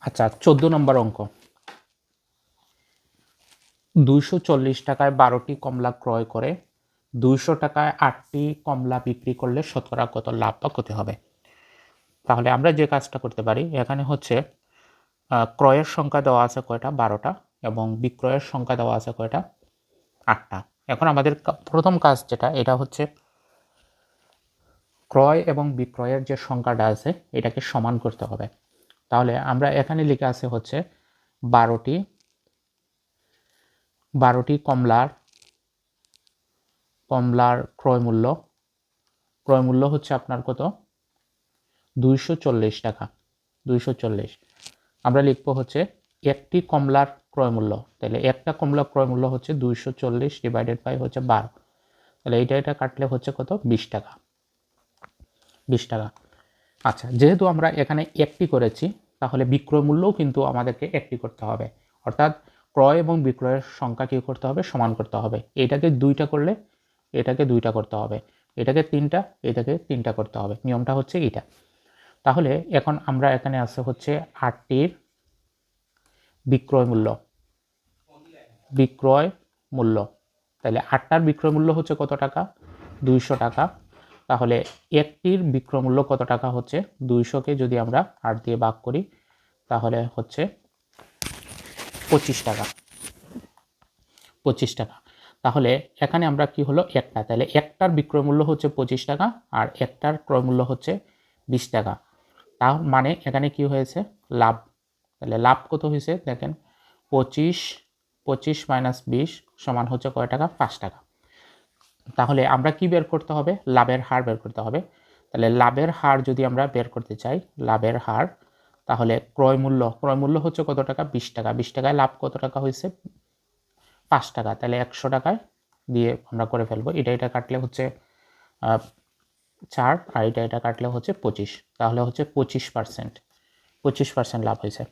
আচ্ছা 14 নম্বর অঙ্ক 240 টাকায় 12টি কমলা ক্রয় করে 200 টাকায় 8টি কমলা বিক্রি করলে শতকরা কত লাভ বা ক্ষতি হবে। তাহলে আমরা যে কাজটা করতে পারি, এখানে হচ্ছে ক্রয়ের সংখ্যা দেওয়া আছে কয়টা, 12টা, এবং বিক্রয়ের সংখ্যা দেওয়া আছে কয়টা, 8টা। এখন আমাদের প্রথম কাজ যেটা, এটা হচ্ছে ক্রয় এবং বিক্রয়ের যে সংখ্যাটা আছে এটাকে সমান করতে হবে। তাহলে আমরা এখানে লিখে আছে হচ্ছে 12টি কমলার ক্রয় মূল্য হচ্ছে আপনার কত, 240 টাকা। 240 আমরা লিখবো হচ্ছে একটি কমলার ক্রয় মূল্য, তাহলে একটা কমলা ক্রয় মূল্য হচ্ছে 240 ডিভাইডেড বাই হচ্ছে 12, তাহলে এটা কাটলে হচ্ছে কত, 20 টাকা। 20 টাকা। আচ্ছা, যেহেতু আমরা এখানে একটি করেছি, তাহলে বিক্রয় মূল্যও কিন্তু আমাদেরকে একটি করতে হবে, অর্থাৎ ক্রয় এবং বিক্রয়ের সংখ্যা কী করতে হবে, সমান করতে হবে। এটাকে 2টা করলে এটাকে 2টা করতে হবে, এটাকে 3টা, এটাকে 3টা করতে হবে। নিয়মটা হচ্ছে এটা। তাহলে এখন আমরা এখানে আছে হচ্ছে 8টির বিক্রয় মূল্য, তাহলে 8টার বিক্রয় মূল্য হচ্ছে কত টাকা, 200 টাকা। তাহলে একটির বিক্রয় মূল্য কত টাকা হচ্ছে, 200কে যদি আমরা 8 দিয়ে ভাগ করি তাহলে হচ্ছে 25 টাকা। 25 টাকা। তাহলে এখানে আমরা কি হলো, একটা, তাহলে একটার বিক্রয় মূল্য হচ্ছে 25 টাকা আর একটার ক্রয় মূল্য হচ্ছে 20 টাকা। তার মানে এখানে কি হয়েছে, লাভ। তাহলে লাভ কত হয়েছে দেখেন, 25 মাইনাস 20 সমান হচ্ছে কয় টাকা, 5 টাকা। তাহলে আমরা কি বের করতে হবে, লাভের হার বের করতে হবে। তাহলে লাভের হার যদি আমরা বের করতে চাই, লাভের হার, তাহলে ক্রয় মূল্য হচ্ছে কত টাকা, 20 টাকা। 20 টাকায় লাভ কত টাকা হয়েছে, 5 টাকা। তাহলে 100 টাকায় দিয়ে আমরা করে ফেলবো। এটা কাটলে হচ্ছে 4, আর এটা কাটলে হচ্ছে 25, তাহলে হচ্ছে 25% লাভ হয়েছে।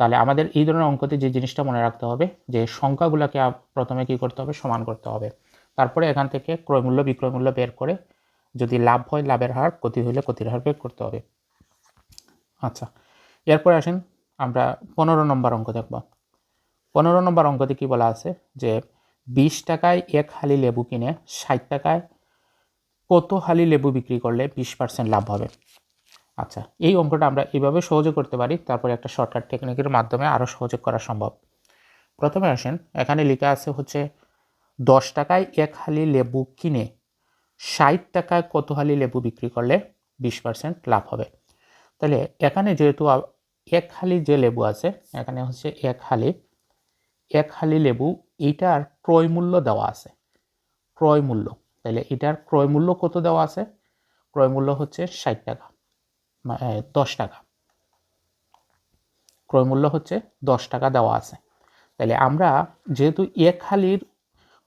তাহলে আমাদের এই ধরনের অঙ্কতে যে জিনিসটা মনে রাখতে হবে, যে সংখ্যাগুলোকে প্রথমে কি করতে হবে, সমান করতে হবে। তারপরে এখান থেকে ক্রয় মূল্য বিক্রয় মূল্য বের করে যদি লাভ হয় লাভের হার, ক্ষতি হলে ক্ষতির হার বের করতে হবে। আচ্ছা, এরপরে আসেন আমরা 15 নম্বর অঙ্ক দেখব। 15 নম্বর অঙ্কতে কি বলা আছে, যে 20 টাকায় 1 হালি লেবু কিনে 60 টাকায় কত হালি লেবু বিক্রি করলে 20% লাভ হবে। আচ্ছা, এই অঙ্কটা আমরা এইভাবে সহজে করতে পারি, তারপরে একটা শর্টকাট টেকনিকের মাধ্যমে আরও সহজে করা সম্ভব। প্রথমে আসেন, এখানে লেখা আছে হচ্ছে 10 টাকায় 1 হালি লেবু কিনে 60 টাকায় কত হালি লেবু বিক্রি করলে 20% লাভ হবে। তাহলে এখানে যেহেতু 1 হালি যে লেবু আছে, এখানে হচ্ছে 1 হালি লেবু, এইটার ক্রয় মূল্য দেওয়া আছে, ক্রয় মূল্য। তাহলে এটার ক্রয় মূল্য কত দেওয়া আছে, ক্রয় মূল্য হচ্ছে 60 টাকা, 10 টাকা। ক্রয় মূল্য হচ্ছে 10 টাকা দেওয়া আছে। তাহলে আমরা যেহেতু 1 হালির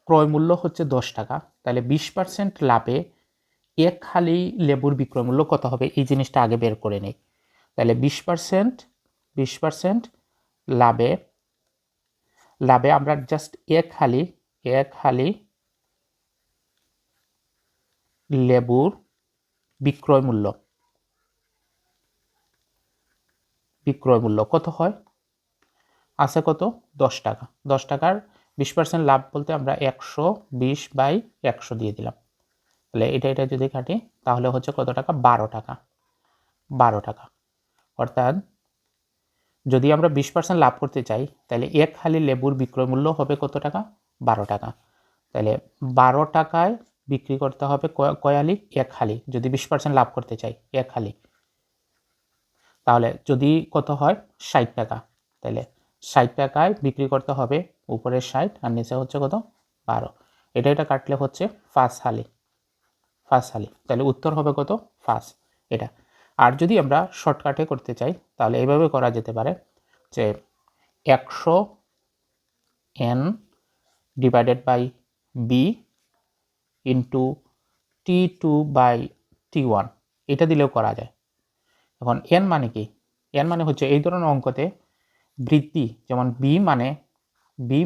ক্রয় মূল্য হচ্ছে 10 টাকা, তাহলে 20% লাভে 1 হালি লেবুর বিক্রয় মূল্য কত হবে, এই জিনিসটা আগে বের করে নেই। তাহলে 20% লাভে আমরা জাস্ট 1 হালি লেবুর বিক্রয় মূল্য কত হয়, আছে কত, 10 টাকা। 10 টাকার 20% লাভ বলতে আমরা 120/100 দিয়ে দিলাম। তাহলে এটা যদি কাটি তাহলে হচ্ছে কত টাকা, 12 টাকা। 12 টাকা। অর্থাৎ যদি আমরা 20% লাভ করতে চাই, তাহলে 1 হালি লেবুর বিক্রয় মূল্য হবে কত টাকা, 12 টাকা। তাহলে 12 টাকায় বিক্রি করতে হবে কয় হালি, 1 হালি, যদি 20% লাভ করতে চাই 1 হালি। তাহলে যদি কত হয়, 60 টাকা, তাহলে 60 টাকায় বিক্রি করতে হবে, উপরে 60 আর নিচে হচ্ছে কত, 12। এটা কাটলে হচ্ছে 5 হালি। তাহলে উত্তর হবে কত, 5। এটা। আর যদি আমরা শর্টকাটে করতে চাই, তাহলে এইভাবে করা যেতে পারে, যে 100 n divided by b into t2/t1, এটা দিলেও করা যায়। এখন n মানে কি, n মানে হচ্ছে এই ধরনের অঙ্কতে বৃদ্ধি, যেমন b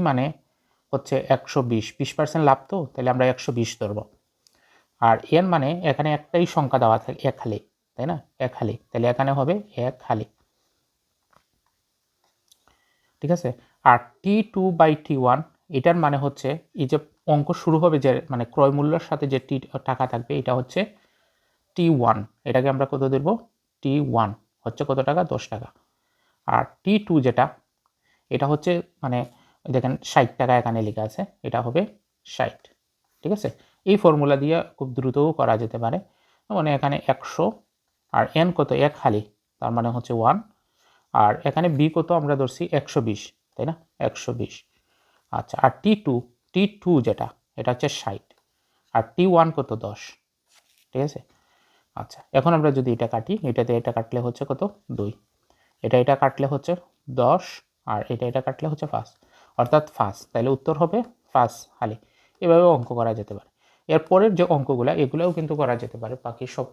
মানে হচ্ছে 120, 20% লাভ তো, তাহলে আমরা 120 ধরবো। আর n মানে এখানে একটাই সংখ্যা দেওয়া থাকে, 1 হালি, তাই না, 1 হালি, তাহলে এখানে হবে 1 হালি। ঠিক আছে। আর T2/T1 এটার মানে হচ্ছে এই যে অঙ্ক শুরু হবে যে মানে ক্রয় মূল্যের সাথে যে টাকা থাকবে এটা হচ্ছে T1, এটাকে আমরা কত দেব, T1 হচ্ছে কত টাকা, 10 টাকা। আর T2 যেটা এটা হচ্ছে মানে দেখেন 60 টাকা এখানে লেখা আছে, এটা হবে 60। ঠিক আছে, এই ফর্মুলা দিয়ে খুব দ্রুতও করা যেতে পারে। মানে এখানে 100 আর n কত, 1 খালি, তার মানে হচ্ছে 1। আর এখানে b কত আমরা ধরছি 120, তাই না, 120। আচ্ছা, আর টি টু যেটা এটা হচ্ছে 60, আর T1 কত 10। ঠিক আছে। আচ্ছা, এখন আমরা যদি এটা কাটি, এটাতে এটা কাটলে হচ্ছে কত 2, এটা কাটলে হচ্ছে 10, আর এটা কাটলে হচ্ছে 5, অর্থাৎ 5, তাহলে উত্তর হবে 5 খালি। এভাবে অঙ্ক করা যেতে পারে। এরপরের যে অঙ্কগুলো এগুলোও কিন্তু করা যেতে পারে, বাকি সব